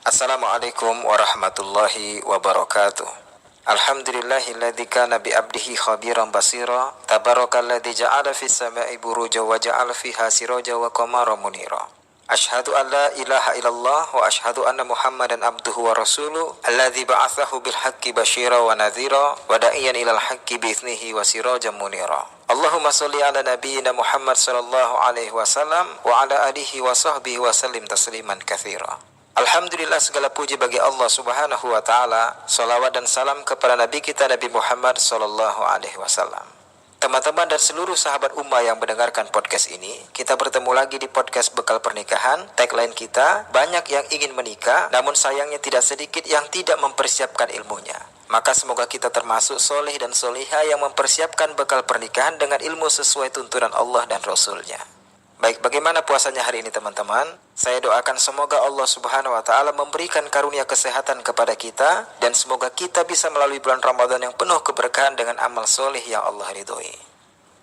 Assalamualaikum warahmatullahi wabarakatuh. Alhamdulillahilladzi kana bi abdihi khabiran basira. Tabarakalladzi ja'ala fis sama'i buruja wa ja'ala fiha siraja wa qamara munira. Ashhadu an la ilaha illallah wa ashhadu anna Muhammadan abduhu wa rasuluh alladzi ba'athahu bil haqqi basyira wa nadhira wa da'iyan ilal haqqi bi itsnihi wa sirajan munira. Allahumma sholli ala nabiyyina Muhammad sallallahu alaihi wasallam wa ala alihi wa sahbihi wa sallim tasliman katsira. Alhamdulillah, segala puji bagi Allah subhanahu wa ta'ala. Salawat dan salam kepada Nabi kita Nabi Muhammad sallallahu alaihi wasallam. Teman-teman dan seluruh sahabat ummah yang mendengarkan podcast ini, kita bertemu lagi di podcast Bekal Pernikahan. Tagline kita, banyak yang ingin menikah, namun sayangnya tidak sedikit yang tidak mempersiapkan ilmunya. Maka semoga kita termasuk soleh dan solihah yang mempersiapkan bekal pernikahan dengan ilmu sesuai tuntunan Allah dan Rasulnya. Baik, bagaimana puasanya hari ini teman-teman? Saya doakan semoga Allah subhanahu wa ta'ala memberikan karunia kesehatan kepada kita, dan semoga kita bisa melalui bulan Ramadan yang penuh keberkahan dengan amal soleh yang Allah ridhoi.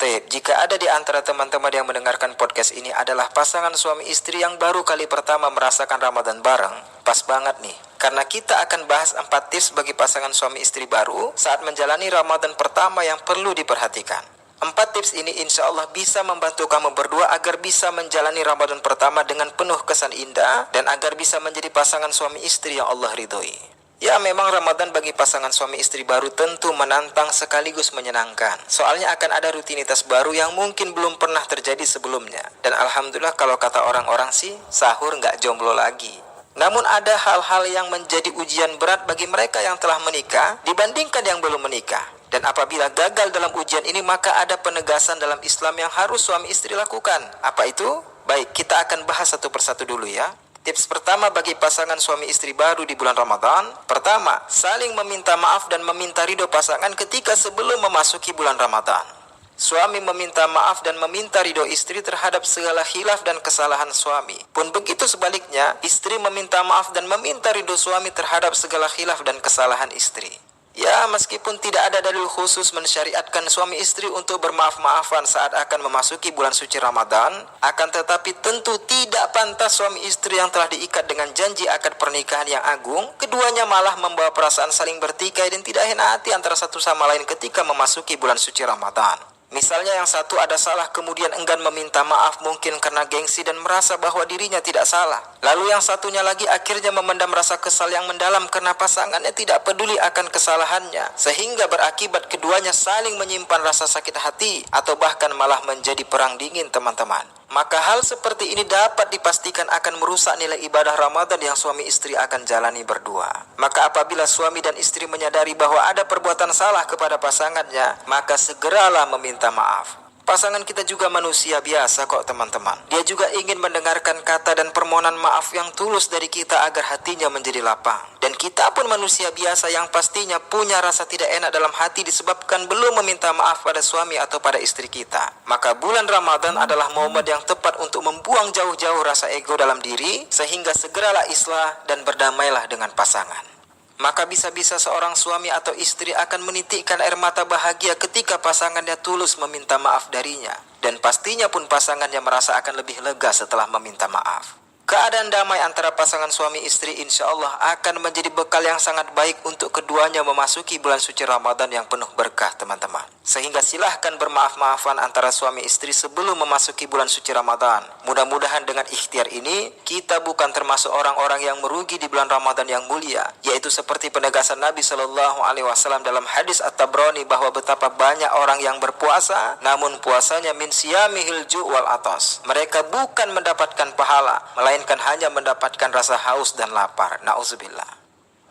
Jika ada di antara teman-teman yang mendengarkan podcast ini adalah pasangan suami istri yang baru kali pertama merasakan Ramadan bareng, pas banget nih. Karena kita akan bahas 4 tips bagi pasangan suami istri baru saat menjalani Ramadan pertama yang perlu diperhatikan. 4 tips ini insya Allah bisa membantu kamu berdua agar bisa menjalani Ramadan pertama dengan penuh kesan indah dan agar bisa menjadi pasangan suami istri yang Allah ridhoi. Ya, memang Ramadan bagi pasangan suami istri baru tentu menantang sekaligus menyenangkan. Soalnya akan ada rutinitas baru yang mungkin belum pernah terjadi sebelumnya. Dan Alhamdulillah kalau kata orang-orang sih, sahur nggak jomblo lagi. Namun ada hal-hal yang menjadi ujian berat bagi mereka yang telah menikah dibandingkan yang belum menikah. Dan apabila gagal dalam ujian ini, maka ada penegasan dalam Islam yang harus suami istri lakukan. Apa itu? Baik, kita akan bahas satu persatu dulu ya. Tips pertama bagi pasangan suami istri baru di bulan Ramadan. Pertama, saling meminta maaf dan meminta ridho pasangan ketika sebelum memasuki bulan Ramadan. Suami meminta maaf dan meminta ridho istri terhadap segala khilaf dan kesalahan suami. Pun begitu sebaliknya, istri meminta maaf dan meminta ridho suami terhadap segala khilaf dan kesalahan istri. Ya, meskipun tidak ada dalil khusus mensyariatkan suami istri untuk bermaaf-maafan saat akan memasuki bulan suci Ramadan, akan tetapi tentu tidak pantas suami istri yang telah diikat dengan janji akad pernikahan yang agung, keduanya malah membawa perasaan saling bertikai dan tidak enak hati antara satu sama lain ketika memasuki bulan suci Ramadan. Misalnya yang satu ada salah kemudian enggan meminta maaf mungkin karena gengsi dan merasa bahwa dirinya tidak salah. Lalu yang satunya lagi akhirnya memendam rasa kesal yang mendalam karena pasangannya tidak peduli akan kesalahannya. Sehingga berakibat keduanya saling menyimpan rasa sakit hati atau bahkan malah menjadi perang dingin teman-teman. Maka hal seperti ini dapat dipastikan akan merusak nilai ibadah Ramadan yang suami istri akan jalani berdua. Maka apabila suami dan istri menyadari bahwa ada perbuatan salah kepada pasangannya, maka segeralah meminta maaf. Pasangan kita juga manusia biasa kok teman-teman. Dia juga ingin mendengarkan kata dan permohonan maaf yang tulus dari kita agar hatinya menjadi lapang. Dan kita pun manusia biasa yang pastinya punya rasa tidak enak dalam hati disebabkan belum meminta maaf pada suami atau pada istri kita. Maka bulan Ramadan adalah momen yang tepat untuk membuang jauh-jauh rasa ego dalam diri, sehingga segeralah islah dan berdamailah dengan pasangan. Maka bisa-bisa seorang suami atau istri akan menitikkan air mata bahagia ketika pasangannya tulus meminta maaf darinya. Dan pastinya pun pasangannya merasa akan lebih lega setelah meminta maaf. Keadaan damai antara pasangan suami istri insya Allah akan menjadi bekal yang sangat baik untuk keduanya memasuki bulan suci Ramadan yang penuh berkah teman-teman. Sehingga silahkan bermaaf-maafan antara suami istri sebelum memasuki bulan suci Ramadan. Mudah-mudahan dengan ikhtiar ini, kita bukan termasuk orang-orang yang merugi di bulan Ramadan yang mulia. Yaitu seperti penegasan Nabi SAW dalam hadis At-Tabrani bahwa betapa banyak orang yang berpuasa, namun puasanya min siyamihil ju' wal atas. Mereka bukan mendapatkan pahala, melainkan hanya mendapatkan rasa haus dan lapar. Na'udzubillah.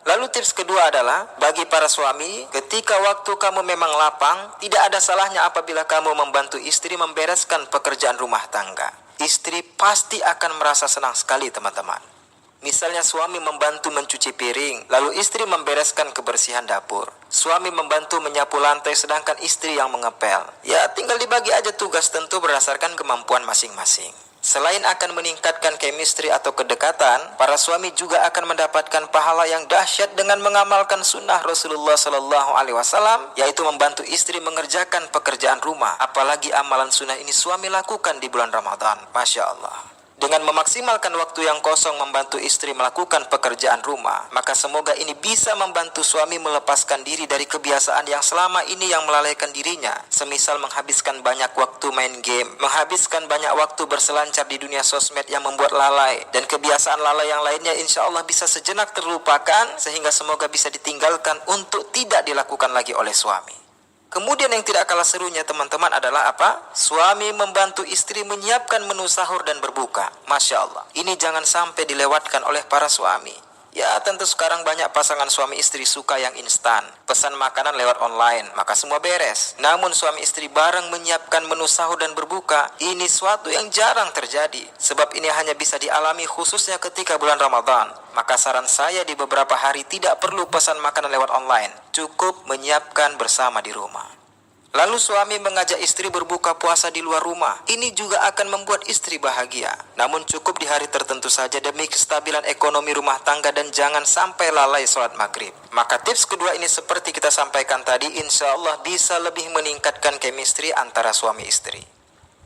Lalu tips kedua adalah, bagi para suami, ketika waktu kamu memang lapang, tidak ada salahnya apabila kamu membantu istri membereskan pekerjaan rumah tangga. Istri pasti akan merasa senang sekali teman-teman. Misalnya suami membantu mencuci piring, lalu istri membereskan kebersihan dapur. Suami membantu menyapu lantai sedangkan istri yang mengepel. Ya, tinggal dibagi aja tugas tentu berdasarkan kemampuan masing-masing. Selain akan meningkatkan chemistry atau kedekatan, para suami juga akan mendapatkan pahala yang dahsyat dengan mengamalkan sunnah Rasulullah SAW, yaitu membantu istri mengerjakan pekerjaan rumah. Apalagi amalan sunnah ini suami lakukan di bulan Ramadan. Masya Allah. Dengan memaksimalkan waktu yang kosong membantu istri melakukan pekerjaan rumah, maka semoga ini bisa membantu suami melepaskan diri dari kebiasaan yang selama ini yang melalaikan dirinya. Semisal menghabiskan banyak waktu main game, menghabiskan banyak waktu berselancar di dunia sosmed yang membuat lalai, dan kebiasaan lalai yang lainnya insya Allah bisa sejenak terlupakan, sehingga semoga bisa ditinggalkan untuk tidak dilakukan lagi oleh suami. Kemudian yang tidak kalah serunya teman-teman adalah apa? Suami membantu istri menyiapkan menu sahur dan berbuka. Masya Allah. Ini jangan sampai dilewatkan oleh para suami. Ya tentu sekarang banyak pasangan suami istri suka yang instan. Pesan makanan lewat online, maka semua beres. Namun suami istri bareng menyiapkan menu sahur dan berbuka, ini suatu yang jarang terjadi. Sebab ini hanya bisa dialami khususnya ketika bulan Ramadan. Maka saran saya di beberapa hari tidak perlu pesan makanan lewat online. Cukup menyiapkan bersama di rumah. Lalu suami mengajak istri berbuka puasa di luar rumah. Ini juga akan membuat istri bahagia. Namun cukup di hari tertentu saja demi kestabilan ekonomi rumah tangga dan jangan sampai lalai sholat maghrib. Maka tips kedua ini seperti kita sampaikan tadi, insya Allah bisa lebih meningkatkan chemistry antara suami istri.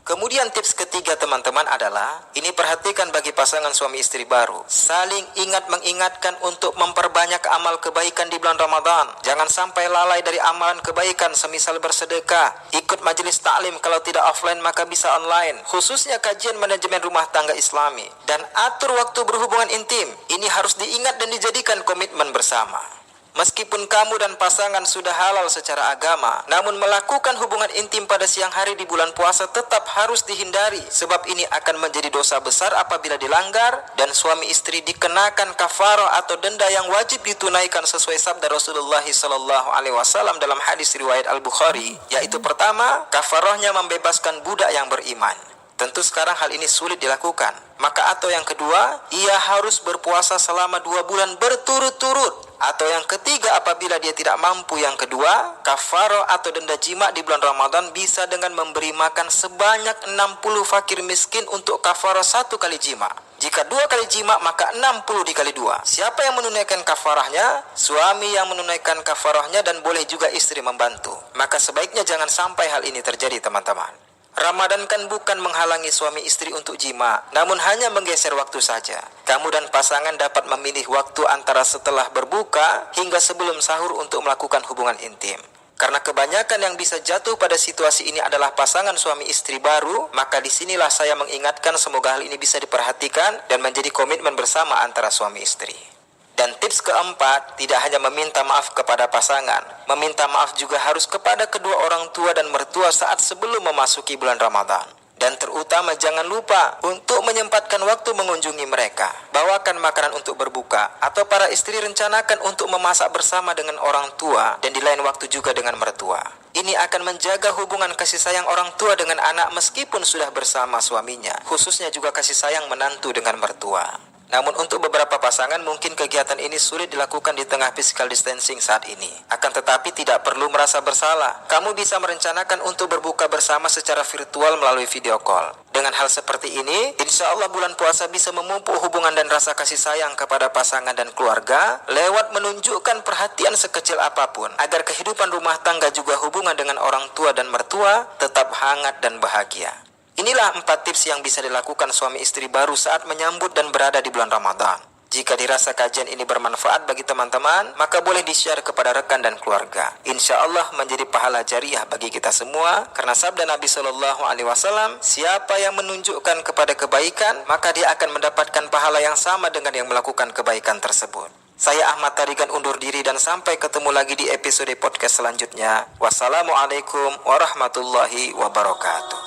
Kemudian tips ketiga teman-teman adalah, ini perhatikan bagi pasangan suami istri baru. Saling ingat mengingatkan untuk memperbanyak amal kebaikan di bulan Ramadan. Jangan sampai lalai dari amalan kebaikan semisal bersedekah, ikut majelis taklim kalau tidak offline maka bisa online. Khususnya kajian manajemen rumah tangga Islami. Dan atur waktu berhubungan intim. Ini harus diingat dan dijadikan komitmen bersama. Meskipun kamu dan pasangan sudah halal secara agama, namun melakukan hubungan intim pada siang hari di bulan puasa tetap harus dihindari, sebab ini akan menjadi dosa besar apabila dilanggar, dan suami istri dikenakan kafarah atau denda yang wajib ditunaikan sesuai sabda Rasulullah SAW dalam hadis riwayat Al-Bukhari, yaitu pertama, kafarahnya membebaskan budak yang beriman. Tentu sekarang hal ini sulit dilakukan. Maka atau yang kedua, ia harus berpuasa selama 2 bulan berturut-turut. Atau yang ketiga, apabila dia tidak mampu yang kedua, kafarah atau denda jima di bulan Ramadan bisa dengan memberi makan sebanyak 60 fakir miskin untuk kafarah 1 kali jima. Jika 2 kali jima maka 60 dikali 2. Siapa yang menunaikan kafarahnya? Suami yang menunaikan kafarahnya, dan boleh juga istri membantu. Maka sebaiknya jangan sampai hal ini terjadi teman-teman. Ramadan kan bukan menghalangi suami istri untuk jima, namun hanya menggeser waktu saja. Kamu dan pasangan dapat memilih waktu antara setelah berbuka hingga sebelum sahur untuk melakukan hubungan intim. Karena kebanyakan yang bisa jatuh pada situasi ini adalah pasangan suami istri baru, maka disinilah saya mengingatkan semoga hal ini bisa diperhatikan dan menjadi komitmen bersama antara suami istri. Dan tips keempat, tidak hanya meminta maaf kepada pasangan, meminta maaf juga harus kepada kedua orang tua dan mertua saat sebelum memasuki bulan Ramadan. Dan terutama jangan lupa untuk menyempatkan waktu mengunjungi mereka. Bawakan makanan untuk berbuka, atau para istri rencanakan untuk memasak bersama dengan orang tua dan di lain waktu juga dengan mertua. Ini akan menjaga hubungan kasih sayang orang tua dengan anak meskipun sudah bersama suaminya, khususnya juga kasih sayang menantu dengan mertua. Namun untuk beberapa pasangan mungkin kegiatan ini sulit dilakukan di tengah physical distancing saat ini. Akan tetapi tidak perlu merasa bersalah. Kamu bisa merencanakan untuk berbuka bersama secara virtual melalui video call. Dengan hal seperti ini, insya Allah bulan puasa bisa memupuk hubungan dan rasa kasih sayang kepada pasangan dan keluarga lewat menunjukkan perhatian sekecil apapun, agar kehidupan rumah tangga juga hubungan dengan orang tua dan mertua tetap hangat dan bahagia. Inilah 4 tips yang bisa dilakukan suami istri baru saat menyambut dan berada di bulan Ramadan. Jika dirasa kajian ini bermanfaat bagi teman-teman, maka boleh di-share kepada rekan dan keluarga. Insya Allah menjadi pahala jariah bagi kita semua, karena sabda Nabi SAW, siapa yang menunjukkan kepada kebaikan, maka dia akan mendapatkan pahala yang sama dengan yang melakukan kebaikan tersebut. Saya Ahmad Tarigan undur diri dan sampai ketemu lagi di episode podcast selanjutnya. Wassalamualaikum warahmatullahi wabarakatuh.